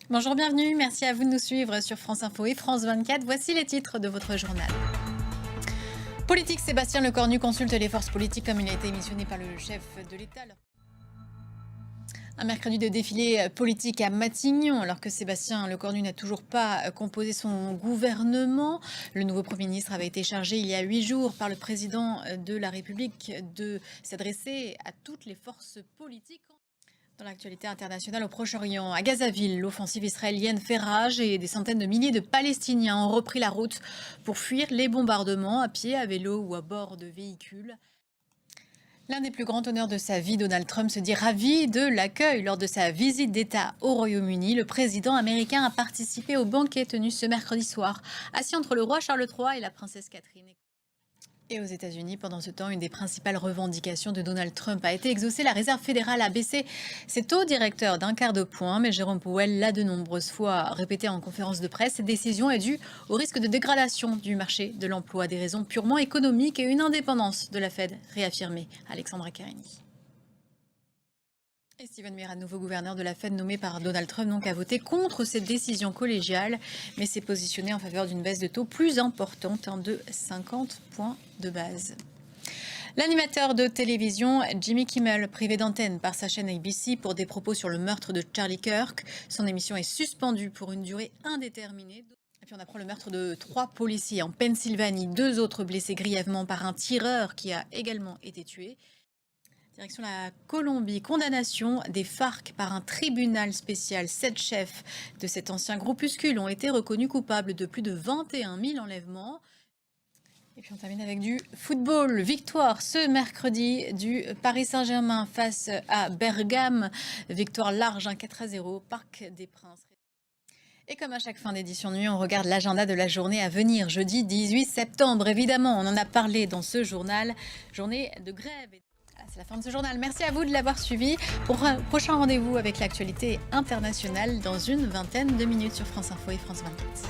Bonjour, bienvenue. Merci à vous de nous suivre sur France Info et France 24. Voici les titres de votre journal. Politique, Sébastien Lecornu consulte les forces politiques comme il a été missionné par le chef de l'État. Un mercredi de défilé politique à Matignon, alors que Sébastien Lecornu n'a toujours pas composé son gouvernement. Le nouveau Premier ministre avait été chargé il y a 8 jours par le président de la République de s'adresser à toutes les forces politiques. Dans l'actualité internationale au Proche-Orient, à Gazaville, l'offensive israélienne fait rage et des centaines de milliers de Palestiniens ont repris la route pour fuir les bombardements à pied, à vélo ou à bord de véhicules. L'un des plus grands honneurs de sa vie, Donald Trump se dit ravi de l'accueil lors de sa visite d'État au Royaume-Uni. Le président américain a participé au banquet tenu ce mercredi soir, assis entre le roi Charles III et la princesse Catherine. Et aux États-Unis, pendant ce temps, une des principales revendications de Donald Trump a été exaucée. La Réserve fédérale a baissé ses taux directeurs d'un quart de point, mais Jérôme Powell l'a de nombreuses fois répété en conférence de presse. Cette décision est due au risque de dégradation du marché de l'emploi, des raisons purement économiques et une indépendance de la Fed réaffirmée. Alexandra Carini. Et Stephen Miller, nouveau gouverneur de la Fed nommé par Donald Trump, donc, a voté contre cette décision collégiale, mais s'est positionné en faveur d'une baisse de taux plus importante, de 50 points de base. L'animateur de télévision Jimmy Kimmel, privé d'antenne par sa chaîne ABC pour des propos sur le meurtre de Charlie Kirk, son émission est suspendue pour une durée indéterminée. Et puis on apprend le meurtre de 3 policiers en Pennsylvanie, 2 autres blessés grièvement par un tireur qui a également été tué. Direction la Colombie, condamnation des FARC par un tribunal spécial. 7 chefs de cet ancien groupuscule ont été reconnus coupables de plus de 21 000 enlèvements. Et puis on termine avec du football. Victoire ce mercredi du Paris Saint-Germain face à Bergame. Victoire large, 4-0 au Parc des Princes. Et comme à chaque fin d'édition de nuit, on regarde l'agenda de la journée à venir. Jeudi 18 septembre, évidemment, on en a parlé dans ce journal. Journée de grève. C'est la fin de ce journal. Merci à vous de l'avoir suivi. Pour un prochain rendez-vous avec l'actualité internationale dans une vingtaine de minutes sur France Info et France 24.